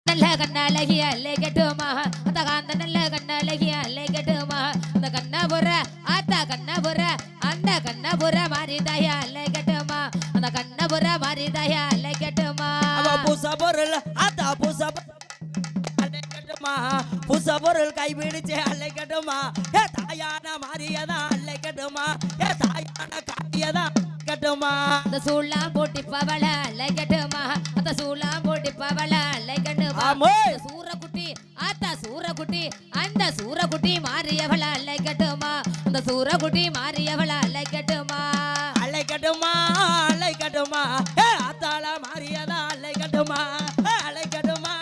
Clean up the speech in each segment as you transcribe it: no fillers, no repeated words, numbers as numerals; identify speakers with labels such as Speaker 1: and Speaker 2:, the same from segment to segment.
Speaker 1: நல்ல கண்ணழகி அல்லை கட்டுமா அந்த காந்த நல்ல கண்ணழகி அல்லை கட்டுமா அந்த கண்ணபுர ஆத்தா கண்ணபுர அந்த கண்ணபுர மாரிதாயா அல்லை கட்டுமா அந்த கண்ணபுர மாரிதாயா அல்லை கட்டுமா
Speaker 2: பூசா பொருள் ஆத்தா பூசா அல்லை கட்டுமா பூசா பொருள் கைபிடிச்சு அல்லை கட்டுமா ஏ தாயான மாரியதான் அல்லை கட்டுமா ஏ தாயான காட்டியதான் கட்டுமா
Speaker 1: அந்த சூளா போட்டி பவள அல்லை கட்டுமா அந்த சூளா போட்டி பவள அல்லை கட்டுமா சூரக்குட்டி ஆத்தா சூரக்குட்டி அந்த சூரக்குட்டி மாரியவள அல்லை கட்டுமா அந்த சூரக்குட்டி மாரியவள அல்லை கட்டுமா
Speaker 2: அல்லை கட்டுமா அல்லை கட்டுமா ஏ ஆத்தாள மாரியதா அல்லை கட்டுமா அல்லை கட்டுமா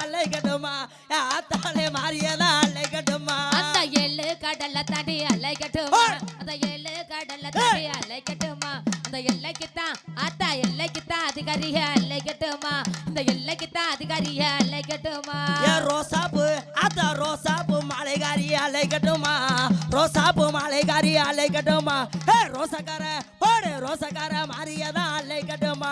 Speaker 2: அல்லை கட்டுமா ஏ ஆத்தாளே மாரியதா அல்லை கட்டுமா
Speaker 1: அந்த எள்ளு கடல்ல தாண்டி அல்லை கட்டுமா அந்த எள்ளு கடல்ல தாண்டி அல்லை கட்டுமா அந்த எல்லைக்குத்தான் ஆத்தா எல்லைக்குத்தான் அதிகாரிய அல்லை கட்டுமா இந்த எல்லைக்குத்தான் அதிகாரிய அல்லை கட்டுமா
Speaker 2: ஏ ரோசாப்பு ஆத்தா ரோசாப்பு மாலைகாரி அல்லை கட்டுமா ரோசாப்பு மாலைகாரி அல்லை கட்டுமா ஏ ரோசக்கார போடு ரோசக்கார மாரியதா அல்லை கட்டுமா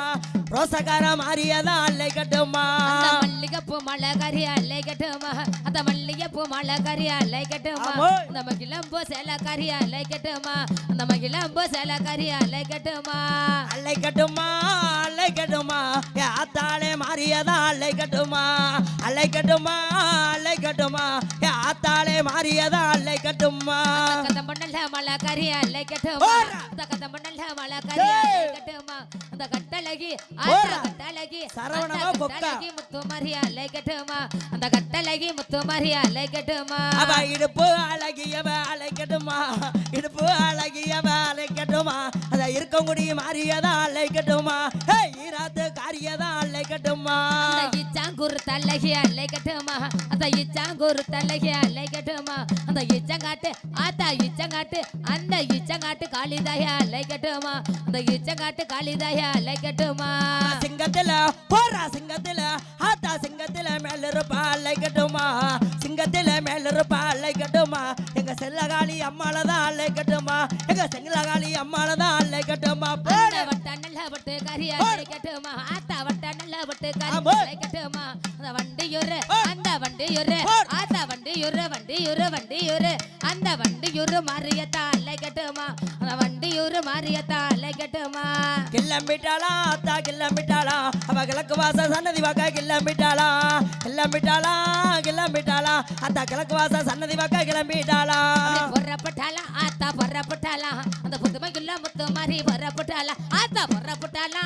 Speaker 2: ரோசக்கார மாரியதா அல்லை கட்டுமா
Speaker 1: அந்த மல்லிகைப்பூ மலைகாரி அல்லை கட்டுமா அந்த மல்லிகைப்பூ மலைகாரி அல்லை கட்டுமா அந்த மகிழம்பூ சேலக்காரி அல்லை கட்டுமா அந்த மகிழம்பூ சேலக்காரி அல்லை கட்டுமா
Speaker 2: அல்லை கட்டுமா அல்லை கட்டுமா ஏ ஆத்தாளே மாரியதா அல்லை கட்டுமா அல்லை கட்டுமா அல்லை கட்டுமா ஏ ஆத்தாளே மாரியதா அல்லை கட்டுமா
Speaker 1: கதம்பண்ணல மலைகாரி அல்லை கட்டுமா அந்த கதம்பண்ணல மலைகாரி அல்லை கட்டுமா அந்த கட்டழகி ஆத்தா கட்டழகி
Speaker 2: சரவணமா கொக்கா
Speaker 1: முத்து மாரியா அல்லை கட்டுமா அந்த கட்டழகி முத்து மாரியா அல்லை கட்டுமா
Speaker 2: அவ இடுப்பு அழகியவ அல்லை கட்டுமா இடுப்பு அழகியவ அல்லை கட்டுமா அத இருக்கங்குடி மாரியதா அல்லை கட்டுமா ஹே ஈராத்து காரியதா அல்லை கட்டுமா
Speaker 1: அந்த இச்சாங்கூர் தல்லகி அல்லை கட்டுமா அந்த இச்சாங்கூர் தல்லகி அல்லை கட்டுமா அந்த இச்சங்காட்டு ஆத்தா இச்சங்காட்டு அந்த இச்சங்காட்டு காளிதாயா அல்லை கட்டுமா அந்த இச்சங்காட்டு காளிதாயா அல்லை கட்டுமா
Speaker 2: சிங்கத்துல போறா சிங்கத்துல ஆத்தா சிங்கத்துல மேல இருப்பா அல்லை கட்டுமா சிங்கத்துல மேல இருப்பா அல்லை கட்டுமா எங்க செல்லகாளி அம்மாலதான் அல்லை கட்டுமா எங்க செல்லகாளி அம்மாலதான் அல்லை கட்டுமா
Speaker 1: வட்ட நல்ல வட்டு கறி அல்லை கட்டுமா ஆத்தா வட்ட நல்ல வட்டு கறி அல்லை கட்டுமா அந்த வண்டியூரு அந்த வண்டியூரு ஆத்தா வண்டியூரு வண்டியூரு வண்டியூரு அந்த வண்டியூரு மாரியத்தா அல்லை கட்டுமா அந்த வண்டியூரு மாரியத்தா அல்லை கட்டுமா
Speaker 2: கிளம்பிட்டாளா ஆத்தா கிளம்பிட்டாளா அவ கிழக்கு வாச சன்னதி வாக்க கிளம்பிட்டாளா கிளம்பிட்டாளா கிளம்பிட்டாளா ஆத்தா கிழக்கு வாச சன்னதி வாக்க கிளம்பிட்டாளா
Speaker 1: பொறப்பட்டாளா ஆத்தா பொறப்பட்டாளா அந்த புதுமைக்குள்ள முத்து மாறி பொறப்பட்டாளா ஆத்தா பொறப்பட்டாளா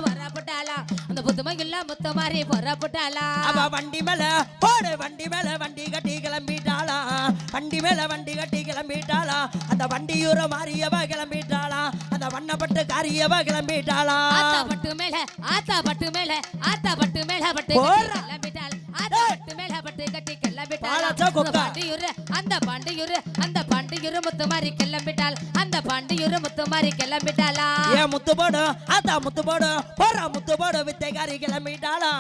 Speaker 1: பொறப்பட்டாளா அந்த புதுமைக்குள்ள முத்து மாறி பொறப்பட்டாளா
Speaker 2: அவ வண்டி மேல போடு வண்டி மேல வண்டி கட்டி கிளம்பிட்டாளா வண்டி மேல வண்டி கட்டி கிளம்பிட்டாளா அந்த வண்டியூர மாறியவ கிளம்பிட்டாளா அந்த வண்ணப்பட்டு காரியவ கிளம்பிட்டாளா
Speaker 1: ஆத்தா பட்டு மேல ஆத்தா பட்டு மேல ஆத்தா பட்டு மேல பட்டு கிளம்பிட்டாள் ஆத்தா பட்டு மேல பட்டு கட்டி கிளம்பிட்டாள் பாண்டியூரு அந்த பாண்டியூரு அந்த பாண்டியூரு முத்து மாறி கிளம்பிட்டாள் அந்த பாண்டியூரு முத்து மாறி கிளம்பிட்டாளா
Speaker 2: ஏ முத்து போடு ஆத்தா முத்து போடு போறா முத்து போடு வித்தைக்காரி கிளம்பிட்டாளா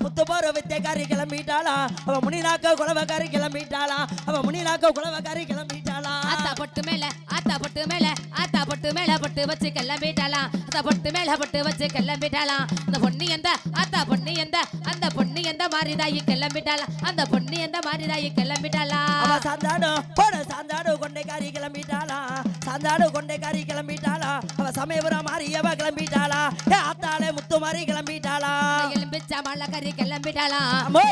Speaker 2: முத்து போடு வித்தைக்காரி கிளம்பிட்டாளா அவ முனிநாக்க குலவக்காரி கிளம்பிட்டாளா அவ முனிநாக்க குலவக்காரி கிளம்பிட்டாளா
Speaker 1: ஆத்தா பட்டு மேல ஆத்தா பட்டு மேல ஆத்தா பட்டு மேல பட்டு வச்சு கிளம்பிட்டாளா ஆத்தா பட்டு மேல பட்டு வச்சு கிளம்பிட்டாளா அந்த பொண்ணு எந்த ஆத்தா பொண்ணு எந்த அந்த பொண்ணு எந்த மாரிதாயி கிளம்பிட்டாளா அந்த பொண்ணு எந்த மாரிதாயி கிளம்பிட்டாளா
Speaker 2: அவ சாந்தாடு போடு சாந்தாடு கொண்டைக்காரி கிளம்பிட்டாளா சாந்தாடு கொண்டைக்காரி கிளம்பிட்டாளா அவ சமயபுரம் மாரியவ கிளம்பிட்டாளா ஏ ஆத்தாளே முத்து மாறி கிளம்பிட்டாளா
Speaker 1: எலும்பிச்ச மலக்கறி கிளம்பிட்டாளா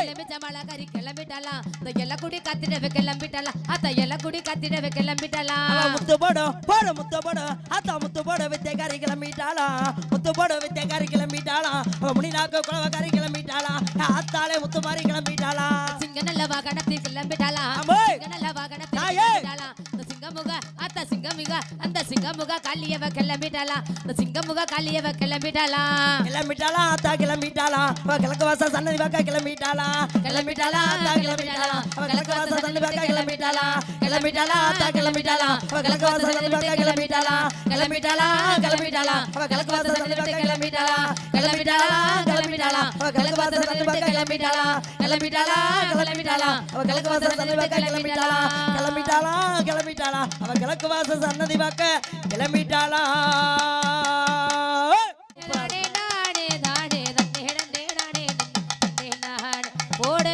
Speaker 1: எலும்பிச்ச மலக்கறி கிளம்பிட்டாளா அந்த எல்லக்குடி கத்திடவே கிளம்பிட்டாளா அத்த எல்லக்குடி கத்திடவே கிளம்பிட்டாளா
Speaker 2: முத்து போடு போடு முத்து போடு அத்தா முத்து போடு வித்தைக்காரி கிளம்பிட்டாளா முத்து போடு வித்தைக்காரி கிளம்பிட்டாளா அவ முனிநாக்க குலவக்காரி கிளம்பிட்டாளா ஆத்தாளே முத்து மாறி கிளம்பிட்டாளா
Speaker 1: சிங்க நல்ல வாகனத்தில் கிளம்பிட்டாளா சிங்க நல்ல வாகனத்தில் கிளம்பிட்டாளா அந்த சிங்கமுக அத்த சிங்கமுக அந்த சிங்கமுக காளியவ கிளம்பிட்டாளா அந்த சிங்கமுக காளியவ கிளம்பிட்டாளா
Speaker 2: கிளம்பிட்டாளா ஆத்தா கிளம்பிட்டாளா அவ கிழக்கு வாச சன்னதி வாக்க கிளம்பிட்டாளா கிளம்பிட்டாளா ஆத்தா கிளம்பிட்டாளா அவ கிழக்கு வாச சன்னதி வாக்க கிளம்பிட்டாளா கிளம்பிட்டாளா ஆத்தா கிளம்பிட்டாளா அவ கிழக்கு வாச சன்னதி வாக்க கிளம்பிட்டாளா கிளம்பிட்டாளா கிளம்பிட்டாளா அவ கிழக்கு வாச சன்னதி வாக்க கிளம்பிட்டாளா கிளம்பிட்டாளா கிளம்பிட்டாளா அவ கிழக்கு வாச சன்னதி வாக்க கிளம்பிட்டாளா கிளம்பிட்டாளா கிளம்பிட்டாளா அவ கிழக்கு வாச சன்னதி வாக்க கிளம்பிட்டாளா கிளம்பிட்டாளா கிளம்பிட்டாளா அவ கிழக்கு வாச சன்னதி வாக்க கிளம்பிட்டாளா
Speaker 1: போட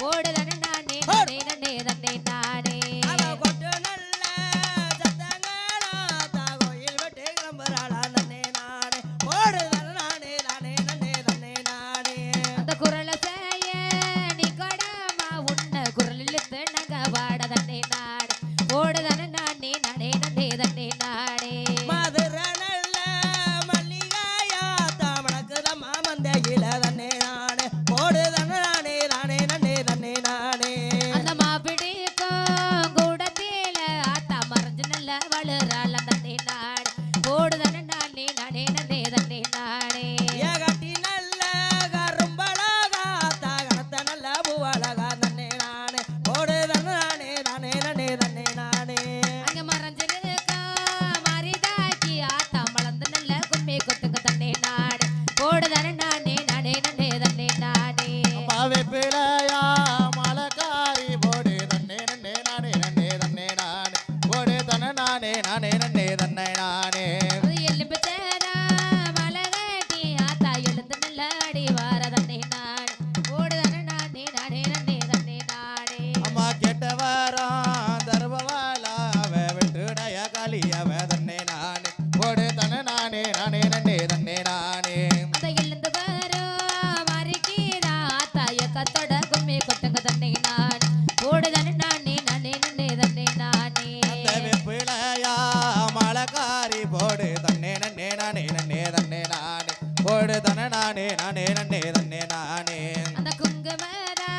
Speaker 1: போடு தன்னை நானே நானே நன்னே தன்னை நானே
Speaker 2: அவ கொட்டு நல்ல சத்தங்களா கோயில் விட்டு கிளம்புறாளா தன்னே நானே போடு தன்னை நானே நானே நன்னே தன்னே நானே
Speaker 1: அந்த குரலை செய்ய நீ கொடாமா உன்ன குரல் இழுத்து நாங்க வாட தன்னை நாடு போடு தன்னை நானே நானே நன்னே தன்னை நானே
Speaker 2: மதுர நல்ல மல்லிகாயா தாமணக்குதம்மா மந்தையில தன்னே நானே போடு தன்னை நானே நானே நன்னே தன்னே நானே
Speaker 1: அந்த மாப்பிடிக்கும் கூடத்தில ஆத்தா மறைஞ்சு நல்ல வளராள தன்னை நாடு போடு தன்னை நானே நானே நன்னே தன்னை நானே
Speaker 2: ஏகட்டி நல்ல கரும்பழகா தாகனத்த நல்ல பூவழகா தன்னே நானே போடு தன்னை நானே நானே நன்னே தன்னே நானே
Speaker 1: அங்க மறைஞ்சிருக்கா மரிதாக்கி ஆத்தா மலர்ந்து நல்ல கும்மி கொட்டுங்க தன்னை நாடு போடு தன்னை நானே நானே நன்னே தன்னை நானே
Speaker 3: பாவை பிள்ளையா மலக்காரி போடு தன்னே நன்னே நானே நன்னே தன்னே நானே போடு தன்னை நானே நானே நன்னே தன்னை நானே
Speaker 1: அது எலும்பு தேனா மலகட்டி ஆத்தா எழுந்து நல்ல அடி வார தன்னை நாடு போடு தன்னை நானே நானே நன்னே தன்னை நாடே
Speaker 3: அம்மா கெட்ட வாரம் தர்மவாலா அவ விட்டுடைய காளி அவ தன்னே நானே போடு தன்னை நானே நானே நன்னே தன்னே நானே
Speaker 1: அந்த எழுந்து வரும் மறுக்கீரா ஆத்தா எக்கத்தோட கும்மி கொட்டுங்க தன்னை நாடு போடு தன்னை நானே நானே நன்னே தன்னை நானே
Speaker 3: அந்த பிள்ளையா மலக்காரி போடு தன்னே நன்னே நானே நன்னே தன்னே நானே போடு தன்னை நானே நானே நன்னே தன்னே நானே
Speaker 1: அந்த குங்குமதா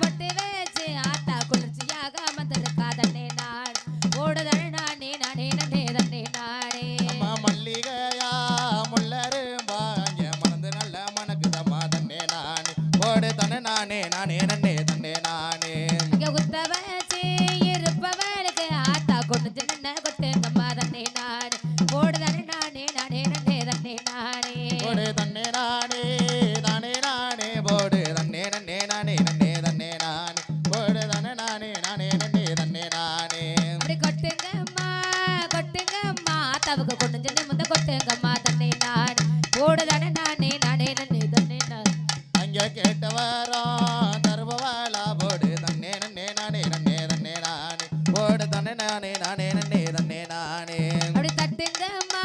Speaker 1: மொட்டு வச்சு ஆத்தா குளிர்ச்சியாக அமர்ந்திருக்கா தன்னை நாடு போடு தன்னை நானே நானே நன்னே தன்னை நாடே
Speaker 3: அம்மா மல்லிகையா முள்ளரும்பா அங்கே மறந்து நல்ல மணக்குதம்மா தன்னே நானே போடு தன்னை நானே நானே நன்னே தன்னே நானே
Speaker 1: இங்க குத்த வச்சு இருப்பவளுக்கு ஆத்தா கொண்டு நின்ன கொட்டுங்கம்மா தன்னை நாடு போடு தன்னை நானே நானே நன்னே தன்னை நாடே
Speaker 3: போடு தன்னே நானே நானே நானே போடு தன்னே நன்னே நானே நன்னே தன்னே நானே போடு தன்னை நானே நானே நன்னே தன்னே நானே
Speaker 1: அப்படி கொட்டுங்கம்மா கொட்டுங்கம்மா ஆத்தாவுக்கு கொண்டு நிமிந்த கொட்டுங்கம்மா தன்னை நாடு போடு தன்னை நானே நானே நன்னே தன்னை நாடு
Speaker 3: அங்கே கேட்ட வாரம் தருபவாளா போடு தன்னே நன்னே நானே நன்னே தன்னே நானே போடு தன்னை நானே நானே நன்னே தன்னே நானே
Speaker 1: அப்படி தட்டுங்கம்மா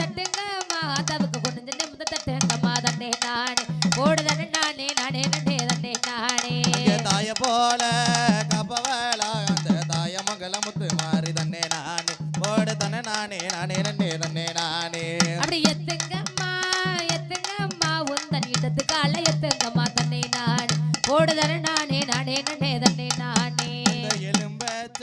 Speaker 1: தட்டுங்கம்மா ஆத்தாவுக்கு கொண்டு நிமிந்த தட்டுங்கம்மா தன்னை நாடு போடு தன்னை நானே நானே நன்னே தன்னை நாடே
Speaker 3: அங்கே தாய போல கப்பவளா அந்த தாய மகள முத்து மாறி தன்னே நானே போடு தன்னை நானே நானே நன்னே தன்னே நானே
Speaker 1: அப்படி எத்துங்கம்மா எத்துங்கம்மா உந்தன் இடத்து கால எத்துங்கம்மா தன்னை நாடு போடு தன்னை நானே நானே நன்னே தன்னை நானே
Speaker 3: அந்த எலும்பச்ச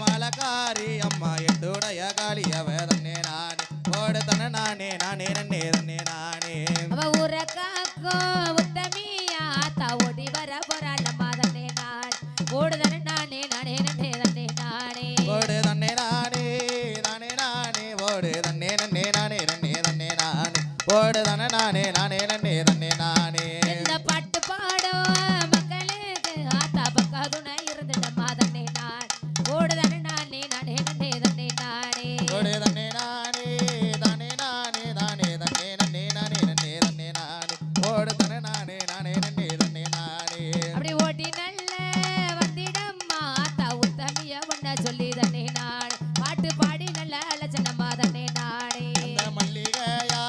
Speaker 3: மலக்காரி அம்மா எட்டுடைய காளி அவ தன்னே நானே போடு தன்னை நானே நானே நன்னே தன்னே நானே
Speaker 1: அவ ஊர காக்கும் உத்தமியா ஆத்தா ஓடி வர போறாளம்மா தன்னை நாடு போடு தன்னை நானே நானே நன்னே தன்னை நானே
Speaker 3: போடு தன்னே நானே நானே நானே போடு தன்னே நன்னே நானே நன்னே தன்னே நானே போடு தன்னை நானே நானே நன்னே தன்னே நானே
Speaker 1: இந்த பாட்டு பாடும் மக்களுக்கு ஆத்தா பக்கா துணை இருந்துட்டம்மா தன்னை நாடு போடு தன்னை நானே நானே நன்னே தன்னை நாடே
Speaker 3: போடு தன்னே நானே தானே நானே தானே தன்னே நன்னே நானே நன்னே தன்னே நானே போடு தன்னை நானே நானே நன்னே தன்னே நானே
Speaker 1: அப்படி ஓட்டி நல்ல வந்திடம்மா ஆத்தா உத்தமிய ஒன்ன சொல்லி தன்னை நாடு பாட்டு பாடி நல்ல அலச்சனம்மா தன்னை நாடே
Speaker 3: அந்த மல்லிகையா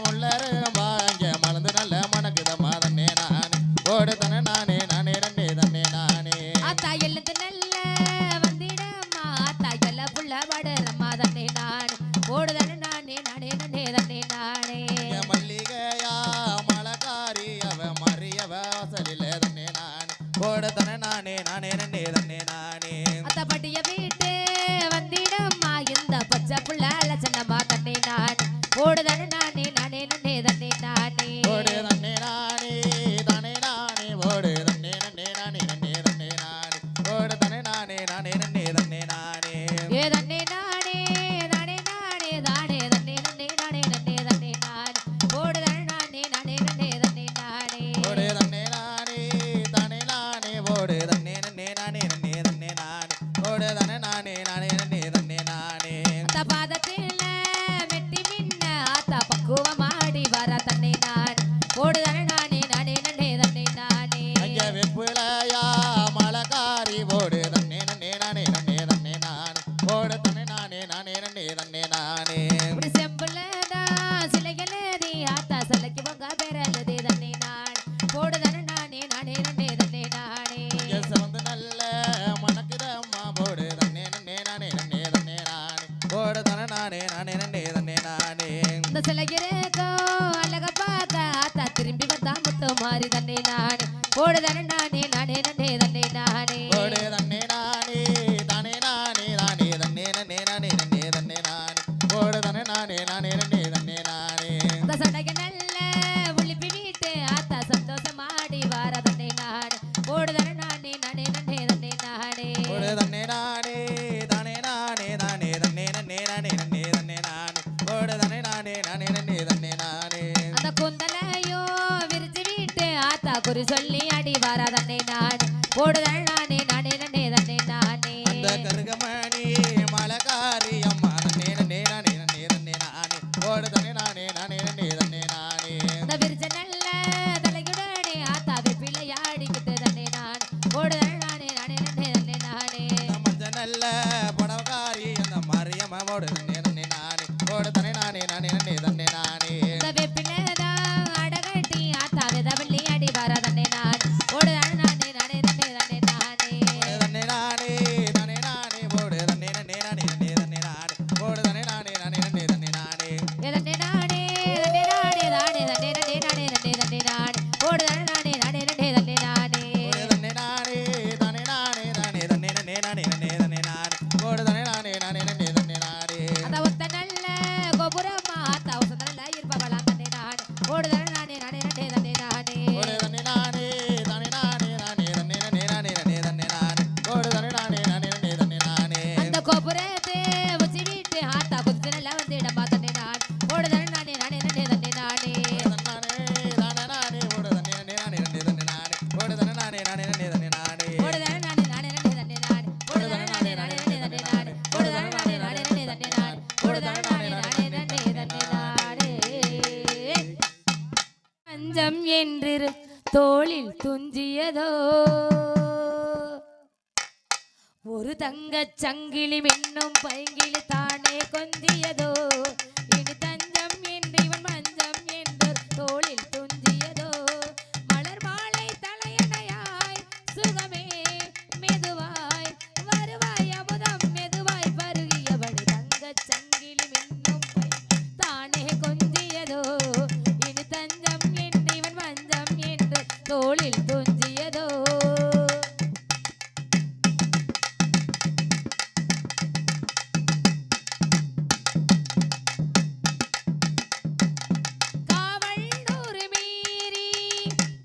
Speaker 3: முள்ளரும்பா அங்கே மலர்ந்து நல்ல மணக்குதம்மா தன்னே நானே போடு தன்னை நானே நானே நன்னே தன்னே நானே
Speaker 1: ஆத்தா எழுந்து நல்ல வந்திடம்மா ஆத்தா எல்ல புள்ள வடரம்மா தன்னை நாடு போடு தன்னை நானே நானே நன்னே தன்னை நாடே
Speaker 3: இங்க மல்லிகையா மலக்காரி அவ மறியவ வாசலில தன்னே நானே போடு தன்னை நானே நானே நன்னே தன்னே நானே
Speaker 1: அத்த பட்டிய வீட்டு வந்திடம்மா இந்த பச்சை புள்ள அலச்சனம்மா தன்னை நாடு போடு தன்னை நானே நானே நன்னே தன்னை நானே
Speaker 3: போடு தன்னே நானே தானே நானே போடு தன்னே நன்னே நானே நன்னே தன்னே நானே போடு தன்னை நானே நானே நன்னே தன்னே நானே
Speaker 1: ஏ தன்னை நானே நானே நானே தானே தன்னை நன்னே நானே நன்னே தன்னை நானே போடு தன்னை நானே நானே நன்னே தன்னை நானே
Speaker 3: போடு தன்னே நானே தானே நானே போடு தன்னே நன்னே நானே நன்னே தன்னே நானே போடு தன்னை நானே நானே நன்னே தன்னே நானே
Speaker 1: அத்த பாதத்தில மெட்டி மின்ன ஆத்தா தன்னே நானே
Speaker 3: போடு தன்னே நானே தானே நானே நானே தன்னே நன்னே நானே நன்னே தன்னே நானே போடு தன்னே நானே நானே நன்னே தன்னே நானே
Speaker 1: இந்த சடைக்கு நல்ல உளிப்பி வீட்டு ஆத்தா சந்தோஷமாடி வார தன்னே நானே போடு தன்னே நானே நானே நன்னே தன்னே நானே
Speaker 3: போடு தன்னே நானே தானே நானே நானே தன்னே நன்னே நானே நன்னே தன்னே நானே போடு தன்னே நானே நானே நன்னே தன்னே நானே
Speaker 1: அந்த குந்தலையோ விரிச்சு வீட்டு ஆத்தா குறி சொல்லி அடி வார தன்னே நானே போடு தன்னே நானே நானே நன்னே தன்னே நானே
Speaker 3: அந்த கருகமணி மலகாரி அம்மா நன்னே நன்னே நானே நன்னே தன்னே நானே போடு தன்னே நானே நானே நன்னே தன்னே நானே
Speaker 1: அந்த விரிச்ச நல்ல தலையுடனே ஆத்தாவை பிள்ளையாடிக்கிட்டு தன்னே நான் போடு தன்னே நானே நானே நன்னே தன்னே நானே
Speaker 3: மஞ்ச நல்ல புடவக்காரி அந்த மாரியம்மா போடு தன்னே நன்னே நானே போடு தன்னே நானே நானே நன்னே தன்னே நானே
Speaker 1: இந்த வெப்பிலதான் அடகட்டி ஆத்தாவை தவள்ளி அடி வார தன்னே நான் போடு தன்னே நானே நானே நன்னே தன்னே நானே
Speaker 3: தன்னே நானே தன்னே நானே போடு தன்னே நன்னே நானே நன்னே தன்னே நானே போடு தன்னே நானே நானே நன்னே தன்னே நானே
Speaker 1: தன்னே நானே தன்னே நானே தானே தன்னே நன்னே நானே நன்னே தன்னே நானே போடு தன்னே நானே நானே நன்னே தன்னே நானே
Speaker 3: போடு தன்னே நானே தன்னே நானே தானே தன்னே நன்னே நானே நன்னே தன்னே நானே போடு தன்னே நானே நானே நன்னே தன்னே நானே
Speaker 1: அந்த ஒத்த நல்ல கோபுரமா ஆத்தா ஒத்த நல்ல இருப்பவளா தன்னே நானே போடு தன்னே நானே நானே நன்னே தன்னே நானே
Speaker 3: போடு தன்னே நானே தானே நானே நானே தன்னே நன்னே நானே நன்னே தன்னே நானே போடு தன்னே நானே நானே நன்னே தன்னே நானே
Speaker 1: அந்த கோபுரத்தை உச்சி வீட்டு ஆத்தா குதித்து நல்லா வந்து இடம் பார்த்தனே நான் போடு தன்னே நானே நானே நன்னே தன்னே நானே
Speaker 3: தானே நானே போடு தன்னே நன்னே நானே நன்னே தன்னே நானே போடு தன்னே நானே நானே நன்னே தன்னே நானே
Speaker 1: போடு தன்னே நானே நானே நன்னே தன்னே நானே போடு தன்னே நானே நானே நன்னே தன்னே நானே போடு தன்னே நானே நானே நன்னே தன்னே நானே போடு தன்னே நானே நானே நன்னே தன்னே நானே பஞ்சம் என்று தோளில் துஞ்சியதோ ஒரு தங்கச் சங்கிலி மின்னும் பைங்கிலி தானே கொஞ்சியதோ இனி தஞ்சம் என்று இவன் மஞ்சம் என்று தோளில் துஞ்சியதோ மலர் மாலை தலையணையாய் சுகமே மெதுவாய் வருவாய் அமுதம் மெதுவாய் பருகியபடி தங்கச் சங்கிலி மின்னும் பை தானே கொஞ்சியதோ இனி தஞ்சம் என்று இவன் மஞ்சம் என்று தோளில் துஞ்சியதோ காவல் நூறு மீறி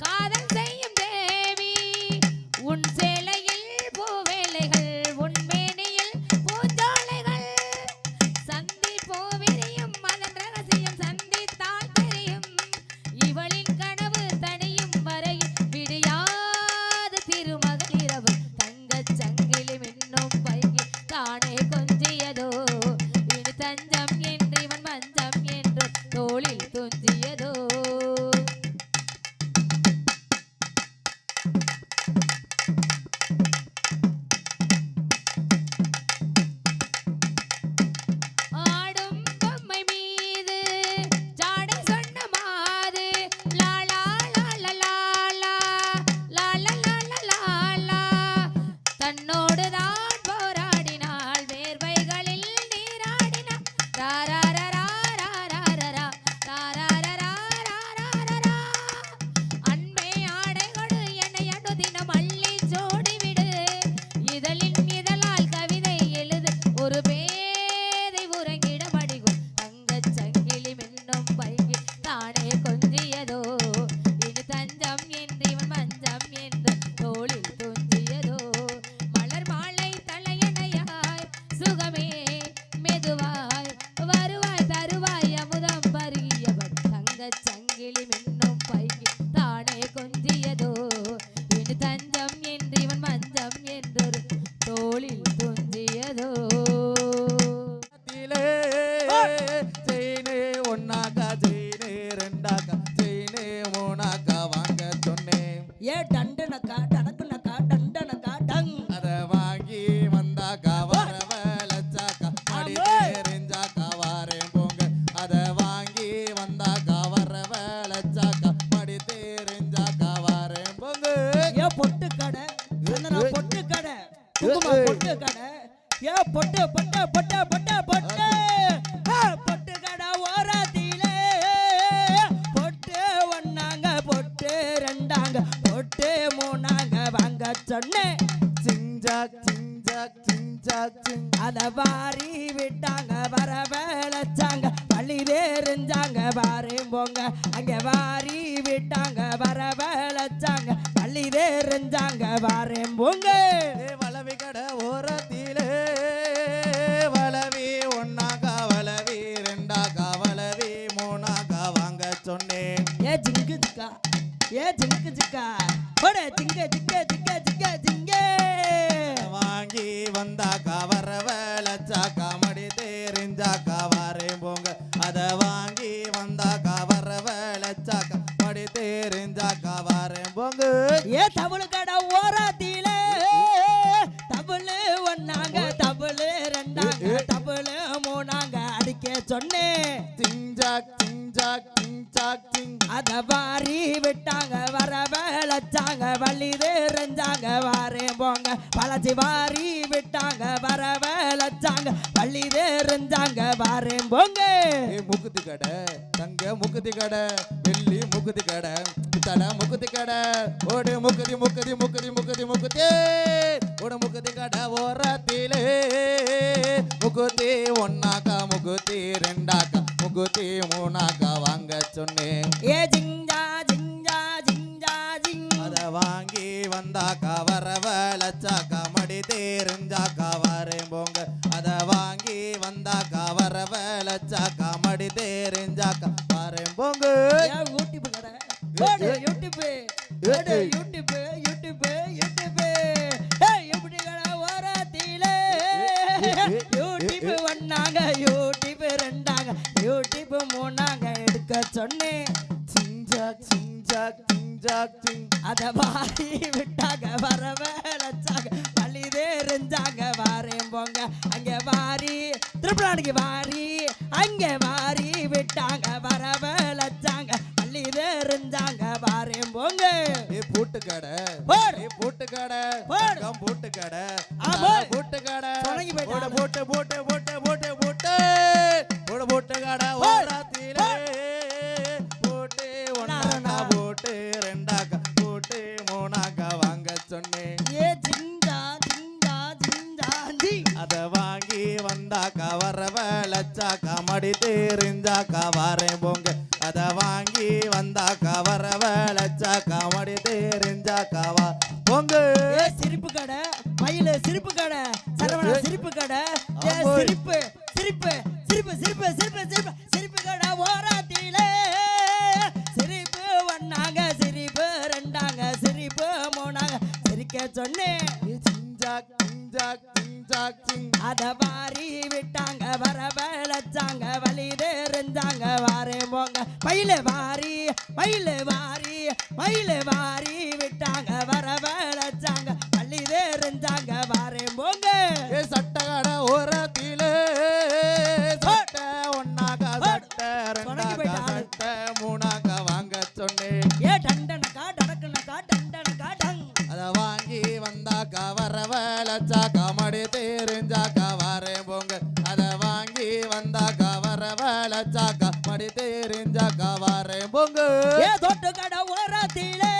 Speaker 1: காதல் செய்யும் தேவி உன் சேலையில் பூவேலைகள் உன் மேனியில் பூஞ்சோலைகள் சந்தி பூவிரியும் அதன் ரகசியம் சந்தித்தால் தெரியும் இவளின் கனவு தனியும் வரையில் விடியாது திருமகள் இரவு தங்கச் சங்கிலி மின்னும் பைகி தானே கொஞ்சியதோ இனி தஞ்சம் என்று இவன் மஞ்சம் என்று தோளில் துஞ்சியதோ ஆடும் பொம்மை மீது ஜாடை சொன்ன மாது லாலா லாலா லாலா லாலா லாலா லாலா தன்னோடு தான் போராடினாள் வேர்வைகளில் நீராடினாள் ராராரரா ராராரரா ராராரரா ராராரரா அன்பே ஆடை கொடு என்னை அனுதினம் அள்ளி சோடிவிடு இதழின் இதழால் கவிதை எழுது ஒரு பேதை உறங்கிட மடிகும் தங்கச் சங்கிலி மின்னும் பைகி தானே கொஞ்சியதோ இனி தஞ்சம் என்று இவன் மஞ்சம் என்று தோளில் துஞ்சியதோ மலர் மாலை தலையணையாய் சுகமே மெதுவாய் வருவாய் தருவாய் அமுதம் பருகியவன் தங்கச் சங்கிலி மின்னும் பைகி தானே கொஞ்சியதோ இனி தஞ்சம் என்று இவன் மஞ்சம் என்றொரு தோளில் துஞ்சியதோ
Speaker 3: திலே செயினே ஒன்னாக்கா செயினே ரெண்டாக்கா செயினே மூணாக்கா வாங்க சொன்னேன்
Speaker 2: ஏ டண்டனக்கா டனக்குனக்கா டண்டனக்கா டங்
Speaker 3: அத வாங்கி வந்தாக்கா வரவ லச்சாக்கா மடி தெரிஞ்சாக்கா வாரேன் போங்க அத வாங்கி வந்தாக்கா வரவ லச்சாக்கா மடி தெரிஞ்சாக்கா வாரேன் போங்க
Speaker 2: ஏ பொட்டு கடை சந்தனா பொட்டு கடை குங்கும பொட்டு கடை ஏ பொட்டு பொட்டு பொட்டு பொட்டு பொட்டு பொட்டு கடை ஓரத்திலே பொட்டு ஒன்னாங்க பொட்டு ரெண்டாங்க பொட்டு மூணாங்க வாங்க சொன்ன சொன்னேன்
Speaker 3: சிங்ஜாக் சிங்ஜாக் சிங்ஜாக் சிங்
Speaker 2: அத வாரி விட்டாங்க வர வேலைச்சாங்க பள்ளி தெரிஞ்சாங்க பாரு போங்க அங்க வாரி விட்டாங்க வர வேலைச்சாங்க பள்ளி தெரிஞ்சாங்க பாரு போங்க
Speaker 3: வளவி கட ஓரத்திலே வளவி ஒன்னாக்கா வளவி ரெண்டாக்கா வளவி மூணாக்கா வாங்க சொன்னேன்
Speaker 2: ஏ ஜிங்கு ஜிக்கா ஏ ஜிங்கு ஜிக்கா போட ஜிங்க ஜிங்க ஜிங்க ஜிங்க ஜிங்க
Speaker 3: வாங்கி வந்தாக்கா வர வேலைச்சாக்கா மடி தெரிஞ்சாக்கா வாரேன் போங்க அத வாங்கி வந்தாக்கா வர வேலைச்சாக்கா மடி தெரிஞ்சாக்கா வாரேன் போங்க
Speaker 2: ஏ தமிழ் கடை ஓரத்திலே தமிழ் ஒன்னாங்க தமிழ் ரெண்டாங்க தமிழ் மூணாங்க அடிக்க சொன்னேன்
Speaker 3: சிங்ஜாக் சிங்ஜாக் சிங்ஜாக் சிங்
Speaker 2: அத வாரி விட்டாங்க வர வேலைச்சாங்க வள்ளி தெரிஞ்சாங்க வாரேன் போங்க பழச்சி வாரி விட்டாங்க வர வேலைச்சாங்க வள்ளி தெரிஞ்சாங்க வாரேன் போங்க
Speaker 3: முக்குத்தி கடை தங்க முக்குத்தி கடை வெள்ளி முக்குத்தி கடை தடை முக்குத்தி கடை ஓடு முக்குதி முக்குதி முக்குதி முக்குதி முக்குத்தி ஓடு முக்குத்தி கடை ஓரத்திலே முக்குத்தி ஒன்னாக்கா முக்குத்தி ரெண்டாக்கா முக்குத்தி மூணாக்கா வாங்க சொன்னேன்
Speaker 2: ஏ ஜிங்கா ஜிங்கா ஜிங்கா ஜிங்
Speaker 3: அத வாங்கி வந்தாக்கா வர வேலைச்சாக்கா மடி தெரிஞ்சாக்கா வரேன் போங்க அத வாங்கி வந்தாக்கா வர வேலைச்சாக்கா மடி தெரிஞ்சாக்கா வரேன் போங்க
Speaker 2: ஏ யூடியூப் கடை ஓடு யூடியூப் ஓடு யூடியூப் யூடியூப் யூடியூப் ஏய் எப்படி கடை ஓரத்திலே யூடியூப் ஒன்னாங்க யூடியூப் ரெண்டாங்க யூடியூப் மூணாங்க எடுக்க சொன்னேன்
Speaker 3: சிங்ஜாக் சிங்ஜாக் சிங்ஜாக் சிங்
Speaker 2: அத வாரி விட்டாங்க வர வேலைச்சாங்க பள்ளி தெரிஞ்சாங்க வாரேன் போங்க அங்க வாரி திருப்பலானுக்கு வாரி அங்க வாரி விட்டாங்க வர வேலைச்சாங்க பள்ளி தெரிஞ்சாங்க வாரேன் போங்க
Speaker 3: ஏ பூட்டு கடை
Speaker 2: போடு.
Speaker 3: ஏ பூட்டு கடை
Speaker 2: போடு.
Speaker 3: தங்கம் பூட்டு கடை
Speaker 2: ஆமா.
Speaker 3: பூட்டு கடை
Speaker 2: சொனங்கி போயிட்டான்.
Speaker 3: போட்டு போட்டு போட்டு போட்டு போட்டு போட்டு போட்டு கடை
Speaker 2: போடு.
Speaker 3: ஓரத்திலே போட்டு ஒன்னாக்கா போட்டு ரெண்டாக்கா போட்டு மூணாக்கா வாங்க சொன்னேன்
Speaker 2: ஏ ஜிங்கா ஜிங்கா ஜிங்கா ஜி
Speaker 3: அத வாங்கி வந்தாக்கா வர வேலைச்சாக்கா மடி தெரிஞ்சாக்கா வரேன் போங்க அத வாங்கி வந்தாக்கா வர வேலைச்சாக்கா மடி தெரிஞ்சாக்கா வா போங்க
Speaker 2: ஏ சிரிப்பு கடை மயில சிரிப்பு கடை சரவண சிரிப்பு கடை ஏ
Speaker 3: ஆமா.
Speaker 2: சிரிப்பு சிரிப்பு சிரிப்பு சிரிப்பு சிரிப்பு சிரிப்பு சிரிப்பு கடை ஓரத்திலே சிரிப்பு ஒன்னாங்க சிரிப்பு ரெண்டாங்க சிரிப்பு மூணாங்க சிரிக்க சொன்னேன்
Speaker 3: சிங்ஜாக் சிங்ஜாக் சிங்ஜாக் சிங்
Speaker 2: அத வாரி விட்டாங்க வர வேலைச்சாங்க வழி தெரிஞ்சாங்க வாரேன் போங்க மயில வாரி மயில வாரி மயில வாரி விட்டாங்க வர வேலைச்சாங்க வழி தெரிஞ்சாங்க வாரேன் போங்க
Speaker 3: ஏ சட்ட கடை ஓரத்திலே சட்ட ஒன்னாக்கா சட்ட ரெண்டாக்கா
Speaker 2: போயிட்டான்.
Speaker 3: சட்ட மூணாக்கா வாங்க சொன்னேன்
Speaker 2: ஏ டண்டனக்கா டடக்குனக்கா டண்டனக்கா டங்
Speaker 3: அத வாங்கி வந்தாக்கா வர வேலைச்சாக்கா மடி தெரிஞ்சாக்கா வரேன் போங்க அத வாங்கி வந்தாக்கா வர வேலைச்சாக்கா மடி தெரிஞ்சாக்கா வரேன் போங்க
Speaker 2: ஏ தொட்டு கடை ஓரத்திலே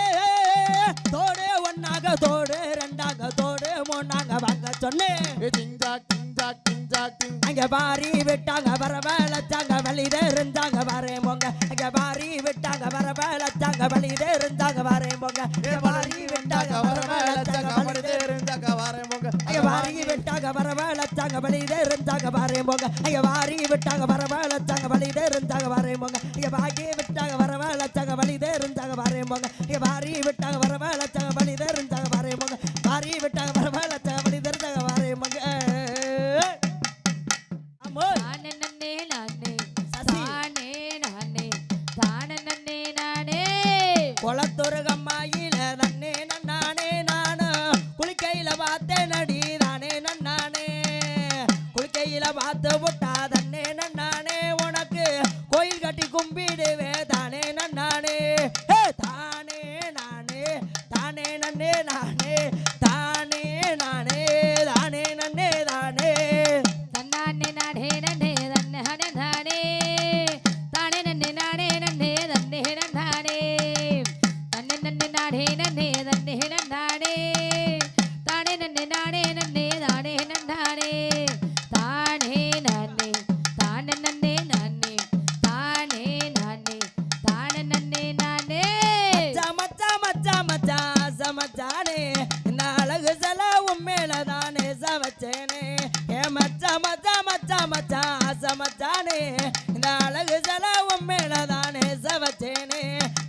Speaker 2: தோடு ஒன்னாக தோடு ரெண்டாக தோடு மூணாங்க வாங்க சொன்னேன்
Speaker 3: ஏ சிங்ஜாக் சிங்ஜாக் சிங்ஜாக் சிங்
Speaker 2: அங்க வாரி விட்டாங்க வர வேலைச்சாங்க வழியில இருந்தாங்க வரேன் போங்க அங்க வாரி விட்டாங்க வர வேலைச்சாங்க வழியில இருந்தாங்க வரேன் போங்க
Speaker 3: ஏ
Speaker 2: அங்க வாரி விட்டாங்க வர வேலைச்சாங்க
Speaker 3: மடி தெரிஞ்சாக்கா வரேன் போங்க
Speaker 2: அங்க வாரி விட்டாங்க வர வேலைச்சாங்க வழியில இருந்தாங்க வரேன் போங்க அங்க வாரி விட்டாங்க வர வேலைச்சாங்க வழியில இருந்தாங்க வரேன் போங்க அங்க வாங்கி விட்டாங்க வர வேலைச்சாங்க வழியில இருந்தாங்க வரேன் போங்க அங்க வாரி விட்டாங்க வர வேலைச்சாங்க வழியில இருந்தாங்க வரேன் போங்க வாரி விட்டாங்க வர வேலைச்சாங்க வழியில இருந்தாங்க வரேன் போங்க ஆமா
Speaker 1: நானே நன்னே நானே
Speaker 2: சசி.
Speaker 1: தானே நானே தானே நன்னே நானே
Speaker 2: குளத்தொரு கம்மாயில நன்னே நன்னானே நானு குளிக்கையில பார்த்தேன் நடி நானே நன்னானே குளிக்கையில பார்த்து விட்டா தன்னே நன்னானே உனக்கு கோயில் கட்டி கும்பிடுவே தானே நன்னானே ஹே தானே நானே தானே நன்னே நானே தானே நானே
Speaker 1: நானே தானே நானே தானே நன்னே நானே தானே நானே தானே நன்னே நானே
Speaker 2: மச்சா மச்சா மச்சா சமச்சானே இந்த அழகு செல உண்மையிலதானே சமைச்சேனே ஏ மச்சா மச்சா மச்சா மச்சா சமச்சானே இந்த அழகு செல உண்மையிலதானே சமைச்சேனே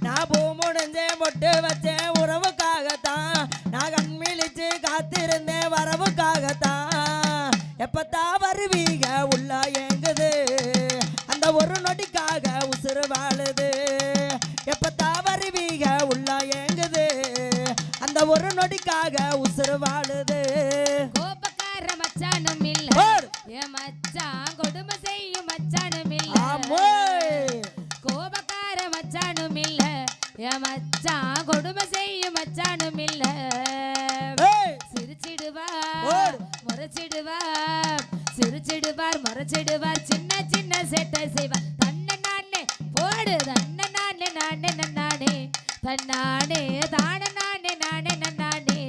Speaker 2: நான் பூ முடிஞ்சே பொட்டு வச்சேன் உறவுக்காகத்தான் நான் கண் விழிச்சு காத்திருந்தேன் வரவுக்காகத்தான் எப்பத்தான் வருவீங்க உள்ள ஏங்குது அந்த ஒரு நொடிக்காக உசுறு வாழுது எப்பத்தான் வருவீங்க உள்ள ஏங்குது அந்த ஒரு நொடிக்காக உசுறு வாழுது
Speaker 1: கோபக்கார மச்சானும் இல்ல
Speaker 2: போடு.
Speaker 1: என் மச்சான் கொடுமை செய்யும் மச்சானும் இல்ல
Speaker 2: ஆமோய்.
Speaker 1: கோபக்கார மச்சானும் இல்ல என் மச்சான் கொடுமை செய்யும் மச்சானும் இல்ல
Speaker 2: ஏய்.
Speaker 1: சிரிச்சிடுவார்
Speaker 2: போடு.
Speaker 1: முறைச்சிடுவார் சிரிச்சிடுவார் முறைச்சிடுவார் சின்ன சின்ன சேட்டை செய்வார் தன்னை நானே போடு தன்னை நானே நானே நன்னானே தன்னானே தானே நானே நானே நன்னானே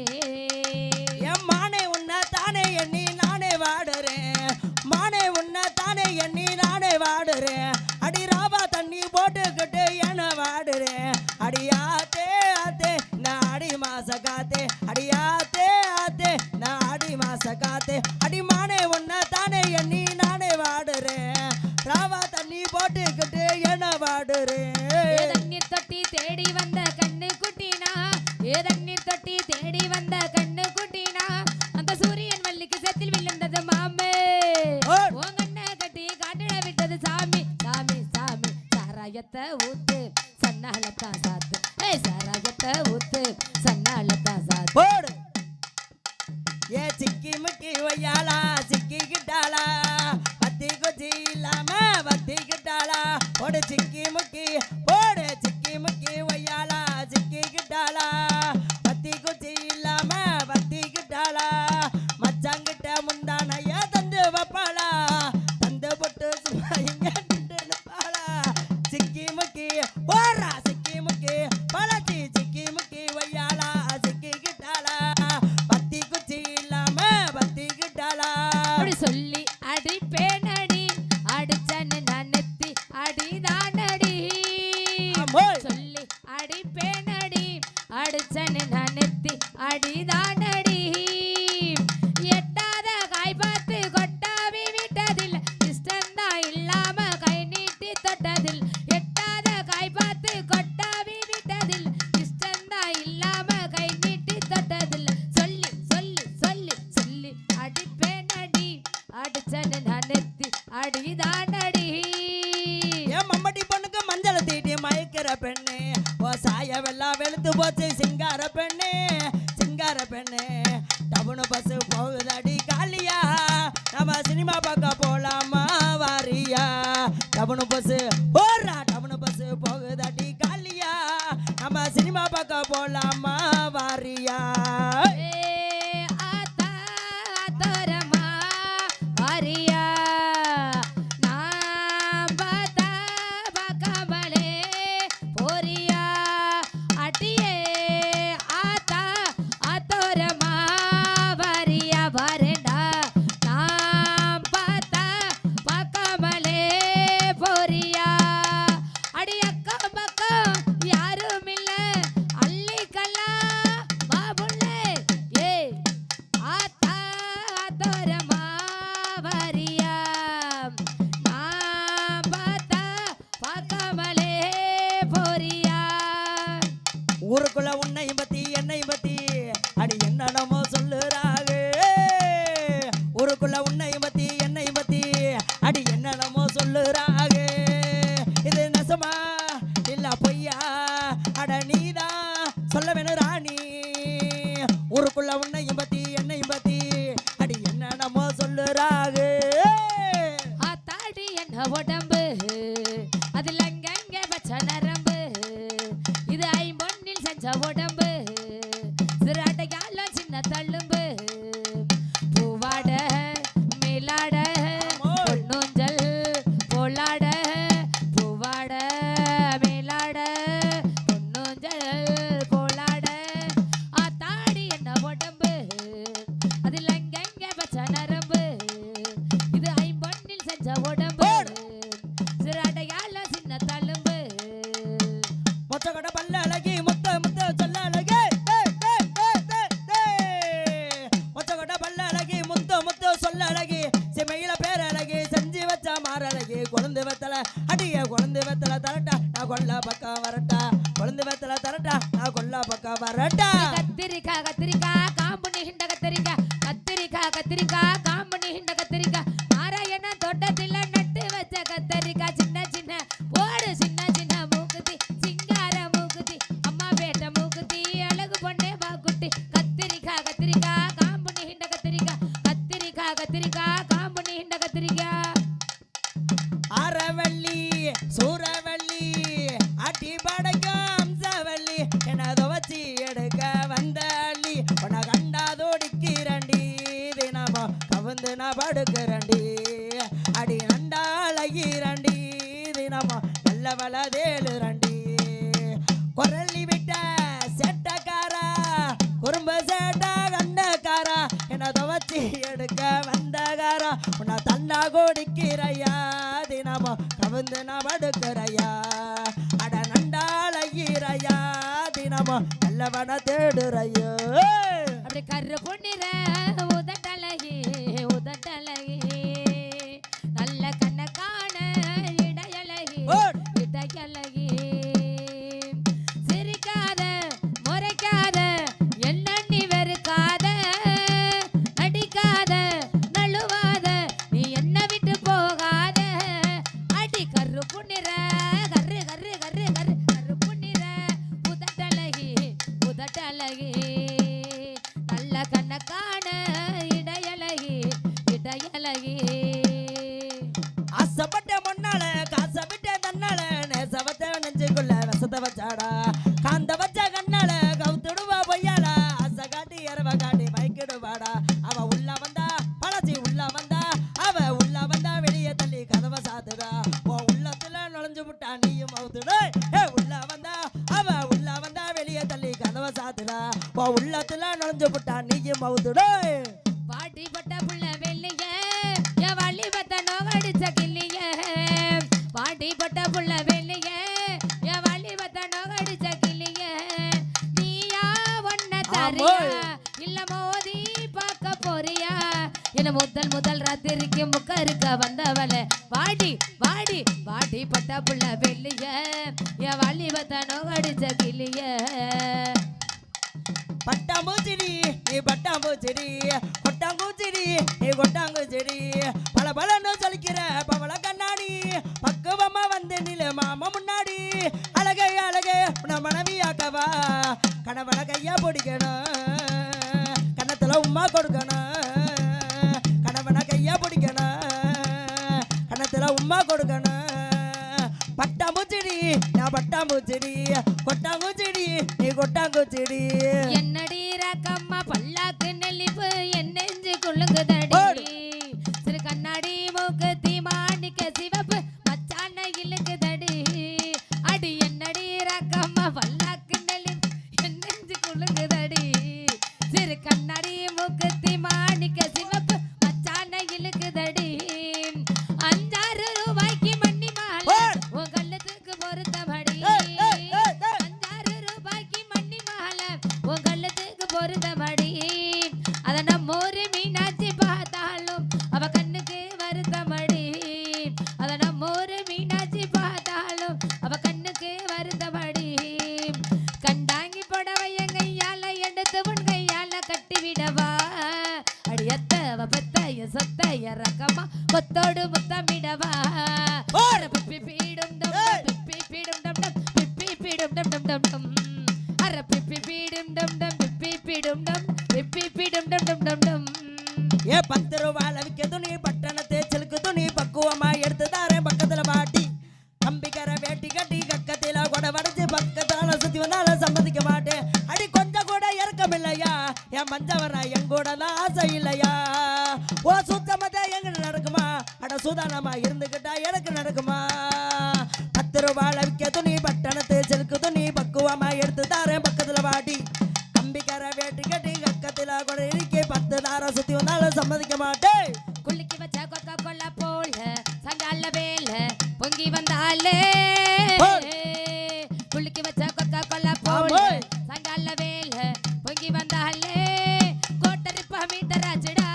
Speaker 2: என் மானே உன்னை தானே எண்ணி நானே வாடுறேன் மானே உன்னை தானே எண்ணி நானே வாடுறேன் அடி ராவா தண்ணி போட்டுக்கிட்டு என்ன வாடுறேன் அடியாத்தே ஆத்தே நான் அடி மாச காத்தே அடியாத்தே ஆத்தே நான் அடி மாச காத்தே அடி மானே உன்னை தானே எண்ணி நானே வாடுறேன் ராவா தண்ணி போட்டுக்கிட்டு என்ன வாடுறேன்
Speaker 1: தண்ணீர் தொட்டி தேடி வந்த கண்ணு குட்டினா தண்ணீர் தொட்டி தேடி வந்த கண்ணு குட்டினா அந்த சூரியன் வள்ளிக்கு செத்தில் விழுந்தது மாமே
Speaker 2: ஓட்.
Speaker 1: உன் கண்ணை கட்டி காட்டிட விட்டது சாமி சாமி சாமி சாராயத்தை ஊத்து சன்னாலத்தான் சாத்து சாராயத்தை ஊத்து சன்னாலத்தான் சாத்து
Speaker 2: போடு ஏ சிக்கி முக்கி ஒய்யாளா சிக்கிக்கிட்டாளா பத்தி குச்சி இல்லாம பத்திக்கிட்டாளா போடு சிக்கி முக்கி போடு சிக்கி முக்கி ஒய்யாளா சிக்கிக்கிட்டாளா பத்தி குச்சி இல்லாம பத்திக்கிட்டாளா மச்சாங்கிட்ட முந்தானைய தந்து வைப்பாளா தந்து போட்டு சும்மா இங்க நின்று நிற்பாளா சிக்கி முக்கி போடுறா சிக்கி முக்கி பழச்சி சிக்கி முக்கி ஒய்யாளா சிக்கிக்கிட்டாளா பத்தி குச்சி இல்லாம பத்திக்கிட்டாளா
Speaker 1: அப்படி சொல்லி அடிப்பேனடி அடிச்சன்னு நினைத்தி அடிதானடி
Speaker 2: ஆமோய்.
Speaker 1: சொல்லி அடிப்பேனடி அடிச்சன்னு நினைத்தி அடிதானடி எட்டாத காய் பார்த்து கொட்டாவி விட்டதில் இஷ்டந்தான் இல்லாம கை நீட்டி தொட்டதில் எட்டாத காய் பார்த்து கொட்டாவி விட்டதில் இஷ்டந்தான் இல்லாம கை நீட்டி தொட்டதில் சொல்லி சொல்லி சொல்லி சொல்லி அடிப்பேனடி அடிச்சன்னு நினைத்தி அடிதானடி
Speaker 2: என் மம்மட்டி பொண்ணுக்கு மஞ்சள் தீட்டி மயக்கிற பெண்ணே ஓ சாயவெல்லாம் வெளுத்து போச்சு சிங்கார பெண்ணே சிங்கார பெண்ணே டவுனு பஸ் போகுதடி காலியா நம்ம சினிமா பார்க்க போலாமா வாரியா டவுனு பஸ் போடுறா டவுனு பஸ் போகுதடி காலியா நம்ம சினிமா பார்க்க போலாமா வாரியா
Speaker 1: ஆத்தா ஆத்தோரமா வாரியா நான் பார்த்தா பார்க்காமலே போறியா அடியே ஆத்தா ஆத்தோரமா வாரியா வரேண்டா நான் பார்த்தா பார்க்காமலே போறியா அடி அக்கம் பக்கம் யாரும் இல்ல அள்ளிக்கல்லா பாபுள்ளே ஏ ஆத்தா ஆத்தோரமா வாரியா நான் பார்த்தா பார்க்காமலே போறியா
Speaker 2: ஊருக்குள்ள உன்னையும் பத்தி என்னையும் பத்தி அடி என்னடமோ சொல்லுறாங்க ஊருக்குள்ள உன்னையும் பத்தி என்னையும் பத்தி அடி என்னடமோ சொல்லுறாங்க இது நெசமா இல்ல பொய்யா அட நீதான் சொல்ல வேணும் ராணி ஊருக்குள்ள உன்னையும் பத்தி என்னையும் பத்தி அடி என்னடமோ சொல்லுறாங்க
Speaker 1: ஆத்தாடி என்ன உடம்பு அதில் அங்கங்க வச்ச நரம்பு இது ஐம்பொன்னில் செஞ்ச உடம்பு சிறாட்டையாலும் சின்ன தள்ளும்பு பூவாட மேலாட பொன்னூஞ்சல் போலாட பூவாட மேலாட பொன்னூஞ்சல் போலாட ஆத்தாடி என்ன உடம்பு அதில் அங்கங்க வச்ச நரம்பு
Speaker 2: நான் கொல்ல பக்கம் வரட்டா கொழுந்து வெத்தல தரட்டா நான் கொல்ல பக்கம் வரட்டா
Speaker 1: கத்திரிக்காய் கத்திரிக்காய் காம்பு நீண்ட கத்திரிக்காய் கத்திரிக்காய் கத்திரிக்காய் காம்பு நீண்ட கத்திரிக்காய் நாராயண தோட்டத்தில் நட்டு வச்ச கத்திரிக்காய் சின்ன சின்ன போடு சின்ன சின்ன மூக்குத்தி சிங்கார மூக்குத்தி அம்மா பேட்ட மூக்குத்தி அழகு பொண்ணே வாக்குட்டி கத்திரிக்காய் கத்திரிக்காய் காம்பு நீண்ட கத்திரிக்காய் கத்திரிக்காய் கத்திரிக்காய் காம்பு நீண்ட கத்திரிக்காய்
Speaker 2: ஆரவள்ளி சூரவள்ளி ஆட்டி படைக்கும் அம்சவள்ளி என்னதோ வச்சு எடுக்க வந்த அள்ளி உன கண்டாதோடிக்கிறண்டி தினமோ கவுந்து நான் படுக்கிறண்டி அடி நண்டாளகிறண்டி தினமோ நல்ல வளதேழுரண்டி குரலி விட்ட சேட்டக்காரா குறும்பு சேட்டா கண்டக்காரா என்னதோ வச்சு எடுக்க வந்தகாரா உன்னை தண்டா கோடிக்கிறையா தினமோ கவுந்து நான் படுக்கிறையா அட நண்டாளகிறையா தினமோ நல்லவன தேடுறையோ
Speaker 1: அப்படி கரு பொன்னிற உதட்டழகி உதட்டழகி நல்ல கண்ணக்கான இடையழகி இடையழகி சிரிக்காத முறைக்காத என்ன நீ வெறுக்காத நடிக்காத நழுவாத நீ என்ன விட்டு போகாத அடி கரு புண்ணிற கரு கரு கரு கரு கரு புண்ணிற உதட்டழகி உதட்டழகி நல்ல கண்ணக்கான இடையழகி இடையழகி
Speaker 2: ஆசைப்பட்ட முன்னால காசை விட்ட தன்னால நேசவத்த நெஞ்சுக்குள்ள விஷத்தை வச்சாடா காந்த வச்ச கண்ணால கவுத்துடுவா பொய்யாடா ஆசை காட்டி இரவ காட்டி வைக்கிடுவாடா அவ உள்ள வந்தா பழச்சி உள்ள வந்தா அவ உள்ள வந்தா வெளியே தள்ளி கதவை சாத்துடா உன் உள்ளத்துல நுழைஞ்சு விட்டா நீயும் அவுத்துடு உள்ள வந்தா அவ உள்ள வந்தா வெளியே தள்ளி கதவை சாத்துடா உன் உள்ளத்துல நுழைஞ்சு விட்டா நீயும் அவுத்துடு
Speaker 1: பாட்டி பட்ட புள்ள வெள்ளிய என் வள்ளி பத்த நோகடிச்ச கிள்ளிய பாட்டி பட்ட புள்ள வெள்ளிய என் வள்ளி பத்த நோகடிச்ச கிள்ளிய நீயா ஒன்ன தரியா இல்ல மோதி பார்க்க போறியா என்ன முதல் முதல் ராத்திரிக்கு முக்க இருக்க வந்தவள வாடி வாடி வாடி பட்ட புள்ள வெள்ளிய என் வள்ளி பத்த நோகடிச்ச கிள்ளிய
Speaker 2: பட்டாம்பூச்சிடி நீ பட்டாம்பூச்சிடி கொட்டாங்கூச்சிடி நீ கொட்டாங்கூச்சிடி பல பலன்னு சொல்லிக்கிற பவள கண்ணாடி பக்குவமா வந்து நில மாமா முன்னாடி அழகே அழகே உன மனைவியாக்கவா கணவன கையா பிடிக்கணும் கண்ணத்துல உமா கொடுக்கணும் கணவன கையா பிடிக்கணும் கண்ணத்துல உமா கொடுக்கணும் பட்டாம்பூச்சிடி நான் பட்டாம்பூச்சிடி கொட்டாங்கூச்சிடி நீ கொட்டாங்கூச்சிடி
Speaker 1: என்னடி ராக்கம்மா பல்லாக்கு நெல்லிப்பு என் நெஞ்சு குள்ளுங்குதடி சிறு கண்ணாடி மூக்கு மாணிக்க சிவப்பு மச்சான இழுக்குதடி அடி என்னடி ராக்கம்மா பல்லாக்கு நெல்லிப்பு என் நெஞ்சு குள்ளுங்குதடி சிறு கண்ணாடி மூக்கு மாணிக்க சிவப்பு மச்சான இழுக்குதடி 5-6 ரூபாய்க்கு மண்ணி மாலை உன் கள்ளத்துக்கு பொருத்தபடி 5-6 ரூபாய்க்கு மண்ணி மாலை உன் கள்ளத்துக்கு பொருத்தபடி அத நம்ம ஒரு மீனாட்சி பார்த்தாலும் அவ கண்ணுக்கு வருத்தமடி அத நம்ம ஒரு மீனாட்சி பார்த்தாலும் அவ கண்ணுக்கு வருத்தமடி கண்டாங்கி புடவை என் கையால எடுத்து உன் கையால கட்டி விடவா அடியத்த அவ பெத்த என் சொத்த என் ரக்கமா கொத்தோடு முத்தமிடவா பிப்பி பீடும் டம் பிப்பி பீடும் டம் டம் பிப்பி பீடும் டம் டம் டம் டம் அர பிப்பி பீடும் டம் டம் பிப்பி பீடும் டம் பிப்பி பீடும் டம் டம் டம் டம்
Speaker 2: ஏ 10 ரூபாய் விக்க துணி பட்டணத்தை செலுக்கு துணி பக்குவமா எடுத்து தாரேன் பக்கத்துல மாட்டி கம்பிக்கர வேட்டி கட்டி கக்கத்தில கூட வடைச்சு பக்கத்தால சுத்தி வந்தாலும் சம்மதிக்க மாட்டேன் அடி கொஞ்சம் கூட இறக்கம் இல்லையா என் மஞ்சவரா என் கூட ஆசை இல்லையா ஓ சுத்தமதா எங்க நடக்குமா அட சுதானமா இருந்துகிட்டா எனக்கு நடக்குமா 10 ரூபாய் விக்க துணி பட்டணத்தை செலுக்கு துணி பக்குவமா எடுத்து தாரேன் பக்கத்துல மாட்டி கம்பிக்கர வேட்டி கட்டி கக்கத்தில கூட இருக்கே 10 தாரம் சுத்தி வந்தாலும் சம்மதிக்க மாட்டேன்
Speaker 1: குளிக்கி வச்ச கொக்கா கொள்ள போல சங்கால வேல பொங்கி வந்தாலே குளிக்கி வச்ச கொக்கா கொள்ள போல சங்கால வேல பொங்கி வந்தாலே கோட்டரிப்ப மீட்டராச்சுடா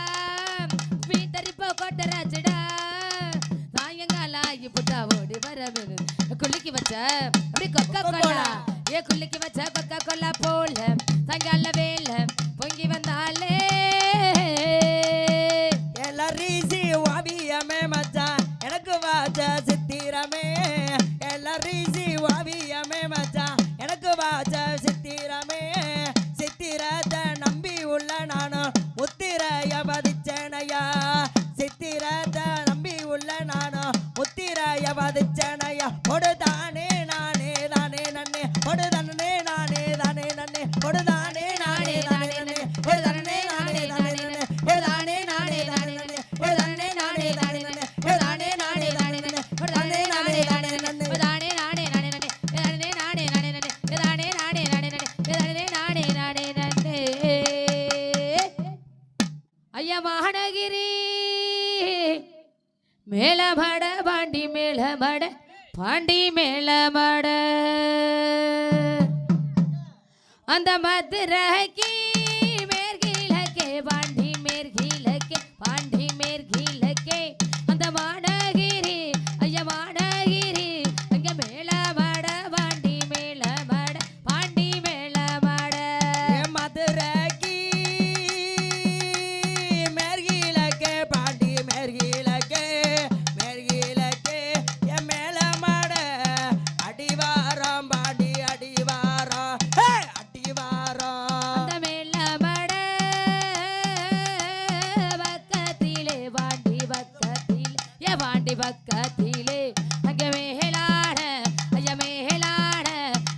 Speaker 1: மீட்டரிப்ப கோட்டராச்சுடா சாயங்கால புட்டா ஓடி வர குளிக்கி வச்ச கோலா ஏ குள்ளிக்கு வச்ச கொக்கா கோலா போல தங்கால வேல பொங்கி வந்தாலே
Speaker 2: எல்லாரீசி ஓவியமே மச்சான் எனக்கு வாச்ச சித்திரமே எல்லாரீசி ஓவியமே மச்சான் எனக்கு வாச்ச சித்திரமே சித்திரத்தை நம்பி உள்ள நானும் முத்திரைய பதிச்சனையா சித்திரத்தை நம்பி உள்ள நானும் முத்திரைய பதிச்சனையா பொடுதானே நானே தானே நன்னே பொடுதானே நானே தானே நன்னே பொடுதானே நானே தானே நன்னே பொடுதானே நானே தானே நன்னே பொடுதானே நானே தானே நன்னே பொடுதானே நானே தானே நன்னே பொடுதானே நானே தானே நன்னே பொடுதானே நானே தானே நன்னே
Speaker 1: தானே நானே நானே நானே தானே நானே நானே நானே தானே நானே நானே நானே தானே நானே நானே நானே ஐயா மகனகிரி மேலமட பாண்டி மேலமட பாண்டி மேலமட அந்த மதுரைக்கு மேற்கிழக்கே பாண்டி மேற்கிழக்கே பாண்டி மேற்கிழக்கே அந்த மாநகிரி ஐயா மாநகிரி அங்க மேலமட பாண்டி மேலமட பாண்டி மேலமட
Speaker 2: மதுரைக்கு மேற்கிழக்கே பாண்டி மேற்கிழக்கே மேற்கிழக்கே என் மேல மாட அடிவாரம் பாண்டி அடிவாரம் அடிவாரம்
Speaker 1: அந்த மேலமட பக்கத்திலே பாண்டி பக்கத்திலே ஏ பாண்டி பக்கத்திலே அங்க மேலாட ஐயா மேலாட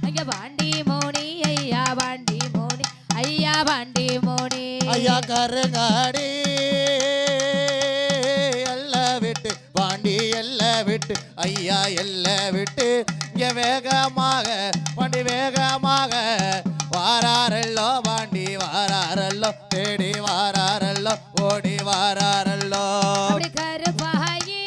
Speaker 1: அங்க பாண்டி மோனி ஐயா பாண்டி மோனி ஐயா பாண்டி மோனி
Speaker 3: ஐயா கருங்காடி எல்லாம் விட்டு பாண்டி எல்லாம் விட்டு ஐயா எல்லாம் விட்டு இங்க வேகமாக பாண்டி வேகமாக வாராரல்லோ பாண்டி வாராரல்லோ தேடி வாராரல்லோ ஓடி வாராரல்லோ
Speaker 1: அப்படி கருப்பாயே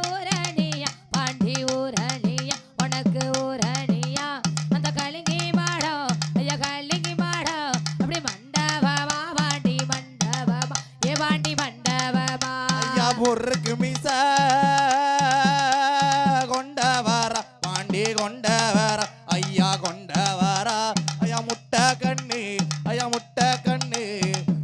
Speaker 1: ஊரணியா பாண்டி ஊரணியா உனக்கு ஊரணியா அந்த கலிங்கி மாடம் ஐயா கலிங்கி மாடம் அப்படி மண்டபமா பாண்டி மண்டபமா ஏ பாண்டி மண்டபமா
Speaker 3: ஐயா முறுக்கு மீச கொண்ட வர பாண்டி கொண்ட வர ஐயா கொண்ட வர ஐயா முட்டை கண்ணு ஐயா முட்டை கண்ணு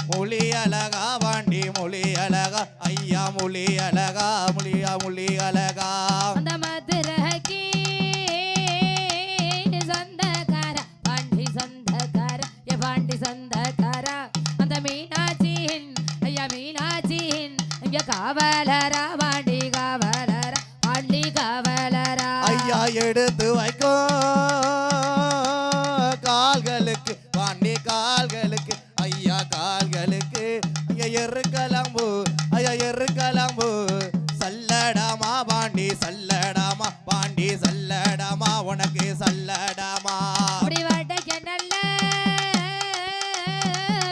Speaker 3: மொழி அழகா பாண்டி மொழி அழகா ஐயா மொழி அழகா மொழியா மொழி அழகா
Speaker 1: அந்த மதுரைக்கு சொந்தக்கார பாண்டி சொந்தக்கார ஏ பாண்டி சொந்தக்கார அந்த மீனாட்சியின் ஐயா மீனாட்சியின் இங்க காவலரா பாண்டி காவலரா பாண்டி காவலரா
Speaker 3: ஐயா எடுத்து வைக்கும் கால்களுக்கு பாண்டி கால்களுக்கு ஐயா கால்களுக்கு ஐயா எருக்கலம்பு ஐயா எருக்கலம்பு சல்லடாமா பாண்டி சல்லடாமா பாண்டி சல்லடாமா உனக்கு சல்லடாமா
Speaker 1: அப்படி வடக்க நல்ல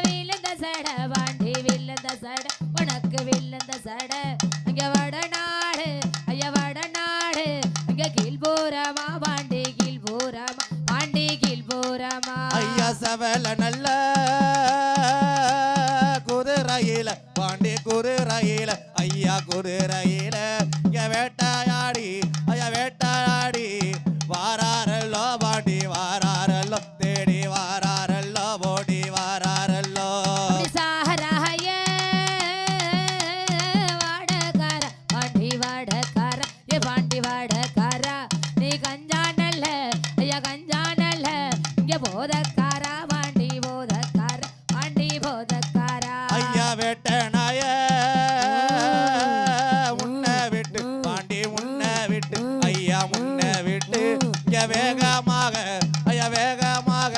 Speaker 1: விழுந்த சட பாண்டி விழுந்த சட உனக்கு விழுந்த சட அங்க வடநாடு ஐயா வடநாடு அங்க கீழ்போரமா பாண்டி கீழ்போரமா பாண்டி கீழ்போரமா
Speaker 3: ஐயா சவல நல்ல குதிரையில பாண்டி குதிரையில ஐயா குதிரையில இங்க வேட்டையாடி ஐயா வேட்டையாடி வாராரல்லோ பாண்டி வாராரல்லோ தேடி வாராரல்லோ ஓடி வாராரல்லோ
Speaker 1: அப்படி சாராய வாடகார பாண்டி வாடகார ஏ பாண்டி வாடகார நீ கஞ்சா நல்ல ஐயா கஞ்சா நல்ல இங்க போதக்காரா பாண்டி போதக்கார பாண்டி போதக்காரா
Speaker 3: ஐயா வேட்டனாய முன்ன விட்டு பாண்டி முன்ன விட்டு ஐயா முன்ன விட்டு இங்க வேகமாக ஐயா வேகமாக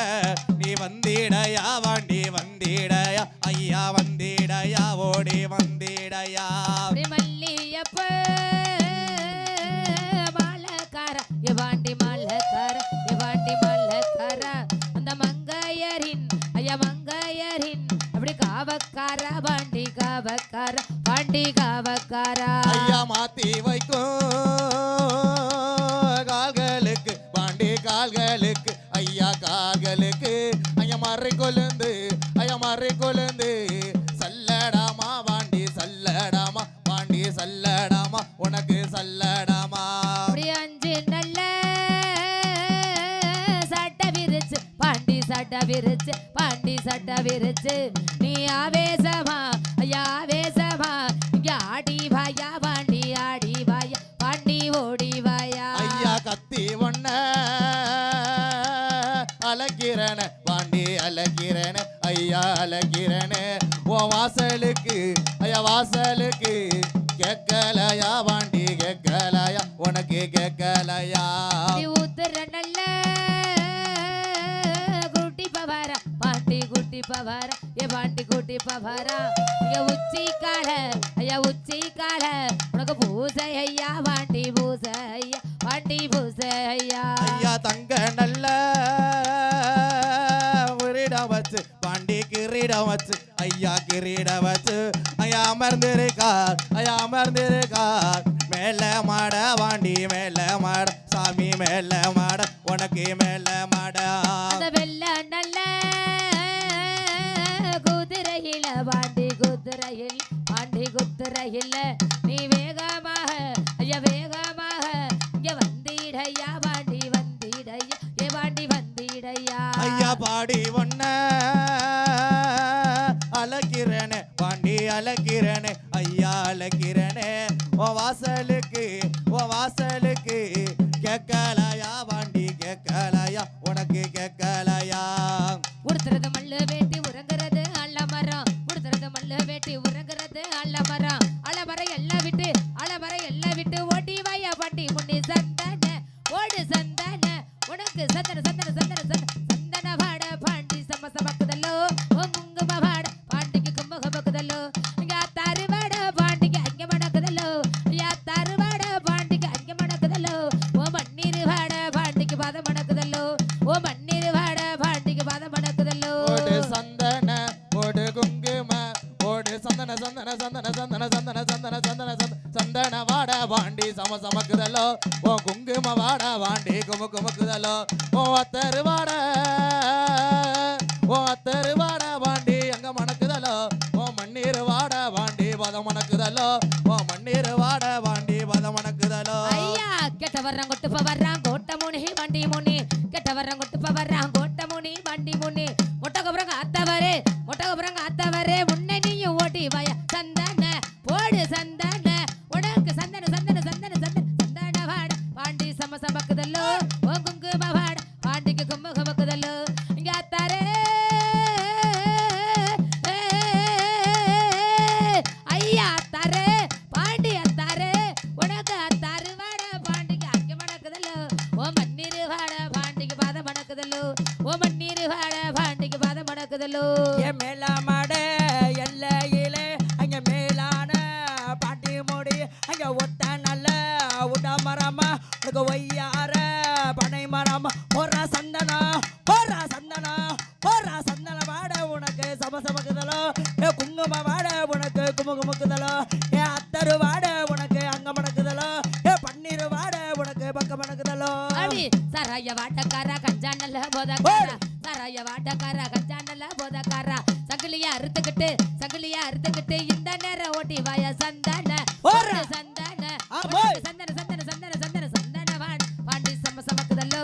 Speaker 3: நீ வந்திடையா பாண்டி வந்திடையா ஐயா வந்திடையா ஓடி வந்திடையா
Speaker 1: அப்படி மல்லியப்ப மாலக்கார ஏ பாண்டி மாலக்கார ஏ பாண்டி மாலக்கார அந்த மங்கையரின் ஐயா மங்கையரின் அப்படி காவக்கார பாண்டி காவக்கார பாண்டி காவக்காரா
Speaker 3: ஐயா மாத்தி வைக்கும் கால்களுக்கு பாண்டி கால்களுக்கு ஐயா கால்களுக்கு ஐயா மறை கொழுந்து ஐயா மறை கொழுந்து சல்லடாமா பாண்டி சல்லடாமா பாண்டி சல்லடாமா உனக்கு சல்லடாமா
Speaker 1: அப்படி அஞ்சு நல்ல விரிச்சு நீ ஆவேசமா ஐயா ஆவேசமா இங்க ஆடி வாயா பாண்டி ஆடி வாயா பாண்டி ஓடி வாயா
Speaker 3: ஐயா கத்தி ஒண்ண அலக்கிறன பாண்டி அலக்கிறன ஐயா அலக்கிறன ஓ வாசலுக்கு ஐயா வாசலுக்கு கேட்கலையா பாண்டி கேட்கலையா உனக்கு கேட்கலையா
Speaker 1: நீ ஊத்துற நல்ல குட்டி பவாரா பாண்டி குட்டி பவாரா ஏ பாண்டி குட்டி பவாரா இங்க உச்சி கால ஐயா உச்சி கால உனக்கு பூசை ஐயா பாண்டி பூசை ஐயா பாண்டி பூசை ஐயா
Speaker 3: ஐயா தங்க நல்ல கிரீடம் வச்சு பாண்டி கிரீடம் வச்சு ஐயா கிரீடம் வச்சு ஐயா அமர்ந்திருக்கார் ஐயா அமர்ந்திருக்கார் மேல மாட பாண்டி மேல மாட சாமி மேல மாட உனக்கு மேல மாட
Speaker 1: அந்த வெள்ள நல்ல குதிரையில பாண்டி குதிரையில் பாண்டி குதிரையில் நீ வேகமாக ஐயா வேகமாக இங்க வந்திடையா பாண்டி வந்திடையா ஏ பாண்டி வந்திடையா
Speaker 3: ஐயா பாடி ஒன்ன அலக்கிறனே பாண்டி அலக்கிறனே ஐயா அலக்கிறனே ஓ வாசலுக்கு கேட்கலையா பாண்டி கேட்கலையா உனக்கு கேட்கலையா
Speaker 1: உடுத்துறது மல்லு வேட்டி உறங்குறது அள்ளமரம் உடுத்துறது மல்லு வேட்டி உறங்குறது அள்ளமரம் அலமரம் எல்லாம் விட்டு ஓட்டி வாயா பாட்டி முன்னி சந்தன ஓடு சந்தன உனக்கு சந்தன சந்தன சந்தன சந்தன சந்தன வாட பாண்டி சம சமக்குதல்லோ குங்கும வாட பாண்டிக்கு கும்பக பக்குதல்லோ இங்க தருவாட பாண்டிக்கு அங்க மணக்குதல்லோ யா தருவாட பாண்டிக்கு அங்க மணக்குதல்லோ ஓ மண்ணீர் வாட பாண்டிக்கு பாத மணக்குதல்லோ ஓ மண்ணீர் வாட பாண்டிக்கு பாத மணக்குதல்லோ
Speaker 3: ஓடு சந்தன ஓடு குங்கும ஓடு சந்தன சந்தன சந்தன சந்தன சந்தன சந்தன சந்தன சந்தன வாட பாண்டி சம சமக்குதல்லோ ஓ குங்கும வாட பாண்டி குமு குமுக்குதல்லோ ஓ அத்தரு வாட பாண்டி அங்க மணக்குதல்லோ ஓ மண்ணீர் வாட பாண்டி பதம் மணக்குதல்லோ ஓ மண்ணீர் வாட பாண்டி பதம் மணக்குதல்லோ
Speaker 1: ஐயா கெட்ட வர்றான் கொட்டு வர்றான் கோட்ட முனி வண்டி முனி கெட்ட வர்றான் கொட்டு வர்றான் கோட்ட முனி வண்டி முனி மொட்டகபுரங்க அத்தவரே முன்ன நீயும் ஓட்டி வாயா சந்தன போடு சந்தன உனக்கு சந்தன சந்தன சந்தன சந்தன சந்தன வாட பாண்டி சம சமக்குதல்லோ ஓ குங்கும வாட பாண்டிக்கு கும்பக பக்குதல்லோ இங்க அத்தாரே ஐயா அத்தாரே பாண்டி அத்தாரே உனக்கு அத்தாரு வாட பாண்டிக்கு அங்க மணக்குதல்லோ ஓ மண்ணீர் வாட பாண்டிக்கு பாத மணக்குதல்லோ ஓ மண்ணீர் வாட பாண்டிக்கு பாத மணக்குதல்லோ
Speaker 2: ஏ மேல மாட எல்லையிலே அங்க மேலான பாட்டி மூடி அங்க ஒத்த நல்ல உட மரமா உனக்கு ஒய்யார பனை மரமா போறா சந்தனா வாட உனக்கு சமசமக்குதலோ ஏ குங்கும வாட உனக்கு குமுகுமுக்குதலோ ஏ அத்தரு வாட உனக்கு அங்க மணக்குதலோ ஏ பன்னீர் வாட உனக்கு பக்க மணக்குதலோ
Speaker 1: அடி சராய வாட்டக்கார கஞ்சானல்ல போதக்கார சராய வாட்டக்கார கஞ்சானல்ல போதக்கார சங்கிலியா அறுத்துக்கிட்டு இந்த நேரம் ஓட்டி வாயா சந்தன
Speaker 2: போறா.
Speaker 1: சந்தன
Speaker 2: போய்.
Speaker 1: சந்தன சந்தன சந்தன சந்தன சந்தன வாட பாண்டி சம சமக்குதல்லோ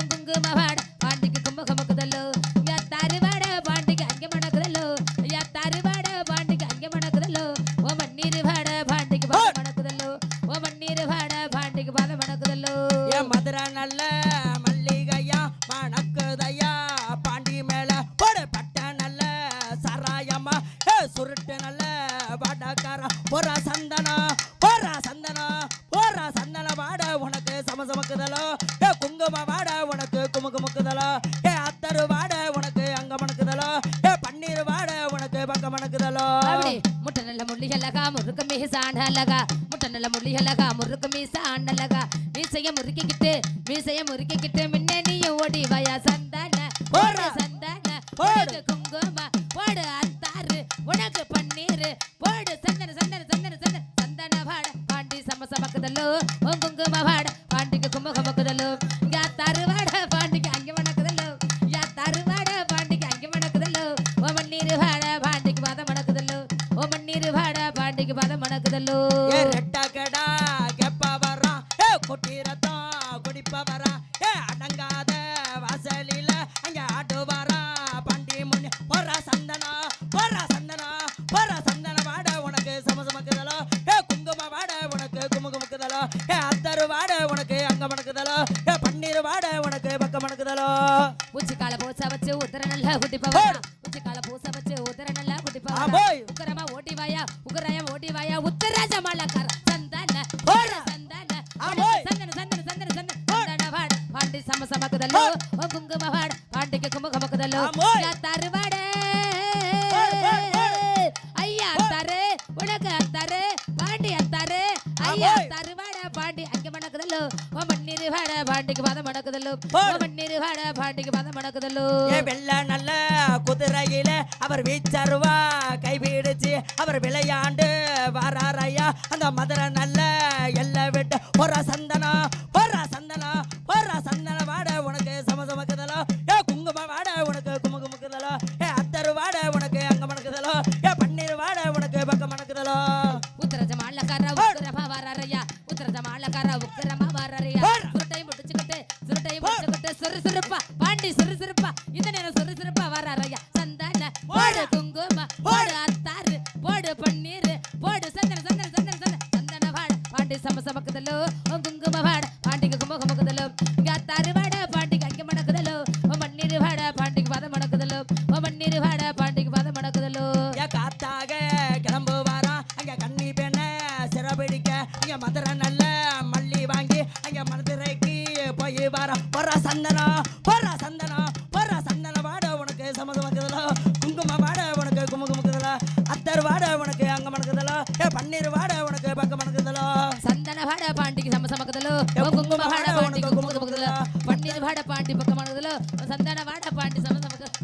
Speaker 1: குங்கும வாட பாண்டிக்கு கும்பகமக்குதல்லோ யா தருவாட பாண்டிக்கு அங்க மணக்குதல்லோ யா தருவாட பாண்டிக்கு அங்க மணக்குதல்லோ ஓ மண்ணீர் வாட பாண்டிக்கு பாத மணக்குதல்லோ ஓ மண்ணீர் வாட பாண்டிக்கு பாத மணக்குதல்லோ
Speaker 2: ஏ மதுரை நல்ல மல்லிகையா மணக்குதையா பாண்டி மேல போடு பட்ட நல்ல சராயம்மா ஏ சுருட்டு நல்ல பாடக்கார போறா சந்தனா வாட உனக்கு சமசமக்குதலோ ஏ குங்கும வாட உனக்கு குமுகுமுக்குதலோ ஏ அத்தரு வாட உனக்கு அங்க மணக்குதலோ ஏ பன்னீர் வாட உனக்கு பக்க மணக்குதலோ
Speaker 1: அப்படி முட்டை நல்ல முள்ளிகளகா முறுக்கு மீசான அழகா முட்டை நல்ல முள்ளிகளகா முறுக்கு மீசான அழகா மீசைய முறுக்கிக்கிட்டு முன்ன நீயும் ஓடி வாயா சந்தன போடு சந்தன போடு குங்கும போடு அத்தாரு உனக்கு பன்னீர் போடு சந்தன சந்தன சந்தன சந்தன சந்தன வாட பாண்டி சம சமக்குதல்லோ குங்கும வாட பாண்டிக்கு கும்பகமக்குதல்லோ யா தருவாட பாண்டிக்கு அங்க மணக்குதல்லோ யா தருவாட பாண்டிக்கு அங்க மணக்குதல்லோ ஓ மண்ணீர் வாட பாண்டிக்கு பாத மணக்குதல்லோ ஓ மண்ணீர் வாட பாண்டிக்கு பாத மணக்குதல்லோ
Speaker 2: ஏ ரெட்ட கடா கெப்ப வரான் ஏ கொட்டி ரத்தம் குடிப்ப வரான் ஏ அடங்காத வாசலில அங்க ஆட்டு வரான் பாண்டி முன்னே போறா சந்தன
Speaker 1: நல்லா குடிப்பவா உச்சி கால பூச வச்சு உதர நல்லா குடிப்பவா
Speaker 2: ஆமோய்.
Speaker 1: உக்கரமா ஓட்டி வாயா உக்கராயம் ஓட்டி வாயா உத்தராஜ மலக்கர சந்தன சந்தன
Speaker 2: ஆமோய்.
Speaker 1: சந்தன சந்தன சந்தன சந்தன சந்தன வாட பாண்டி சம சமக்குதல்லோ ஓ குங்கும வாட பாண்டிக்கு கும குமக்குதல்லோ
Speaker 2: ஆமோய்.
Speaker 1: யா தருவாட ஐயா தரு உனக்கு தரு பாண்டி தரு ஐயா
Speaker 2: ஆமோய்.
Speaker 1: தருவாட பாண்டி அங்க மணக்குதல்லோ ஓ மண்ணீர் வாட பாண்டிக்கு பதம் மணக்குதல்லோ ஓ மண்ணீர் வாட பாண்டிக்கு பதம் மணக்குதல்லோ
Speaker 2: ஏ வெள்ள நல்ல குதிரையில அவர் வீச்சருவா கைபிடிச்சு அவர் விளையாண்டு வாராரையா அந்த மதுரை நல்ல எல்லை விட்டு போற சந்தனம் வாட உனக்கு சமசமக்குதலோ ஏ குங்கும வாட உனக்கு குமுகுமுக்குதலோ ஏ அத்தரு வாட உனக்கு அங்க மணக்குதலோ ஏ பன்னீர் வாட உனக்கு பக்கம் மணக்குதலோ
Speaker 1: உத்தரஜ மாலக்கார உக்கரமா வாராரையா உத்தரஜ மாலக்கார உக்கரமா வாராரையா சுருட்டை முடிச்சுக்கிட்டு சுறுசுறுப்பா பாண்டி சுறுசுறுப்பா இந்த நேரம் சுறுசுறுப்பா வாராரையா சந்தன போடு குங்கும போடு அத்தாரு போடு பன்னீர் போடு சந்தன சந்தன சந்தன சந்தன சந்தன வாட பாண்டி சமசமக்குதலோ குங்கும வாட பாண்டிக்கு கும குமக்குதலோ இங்க அத்தாரு வாட பாண்டிக்கு அங்க மணக்குதலோ மண்ணீர் வாட பாண்டிக்கு பதம் மணக்குதலோ மண்ணீர் வாட பாண்டிக்கு பதம் மணக்குதலோ
Speaker 2: ஏ காத்தாக கிளம்பு வாரா அங்க கண்ணி பெண்ண சிறபிடிக்க இங்க மதுரை நல்ல மல்லி வாங்கி அங்க மதுரைக்கு போய் வாரா போற சந்தனம் வாட உனக்கு சமசமக்குதலோ குங்கும வாட உனக்கு குமுகுமுக்குதலோ அத்தர் வாட உனக்கு அங்க மணக்குதலோ ஏ பன்னீர் வாட உனக்கு பக்கம் மணக்குதலோ
Speaker 1: சந்தன வாட பாண்டிக்கு சமசமக்குதலோ குங்கும வாட பாண்டிக்கு குமுகுமுக்குதலோ பன்னீர் வாட பாண்டி பக்கம் மணக்குதலோ சந்தன வாட பாண்டி சமசமக்குதலோ